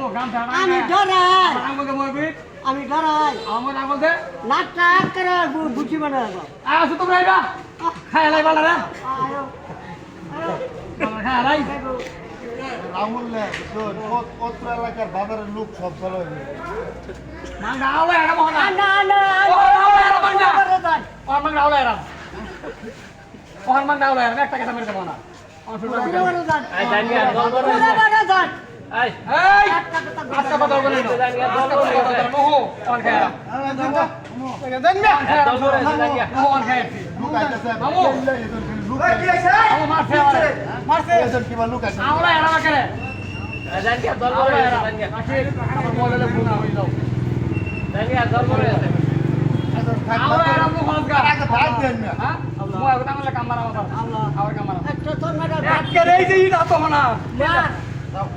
আমি ডরাই আমাকে মরবি আমি ডরাই আমার না বলতে নাটটা করে বুঝি বানাবো আসো তোমরা এটা খাইলাই বালা রে আয়ো আয়ো বালা খাইলাই রাহুল না অত্র এলাকার বাজারের লোক সব চলে মাং আওলা এরা মহনা না না ওর মাং আওলা এরা ওর মাং আওলা এরা একটা কথা মেরে দেব না এই জানিয়া দল করে এই এই আজকে কথা বলে নো মোহ কোন খায় দল করে জানিয়া মোহ কোন খায় লোক আইতাছে মামু লোক মামু মারছে আমারে মারছে এজন কিবা লোক আছে আওলা এরা করে এই জানিয়া দল করে জানিয়া আসলে আমার বলে ফোন হই যাও জানিয়া দল করে আওলা এরা মোহ কোন খায় আগে ভাগ দেন না হ্যাঁ মই ওটা আমলে কামরা মার আল্লাহ আওয়ার কামরা একটা তোর মেরা একেরে এই যে ইটা তো না মার যাও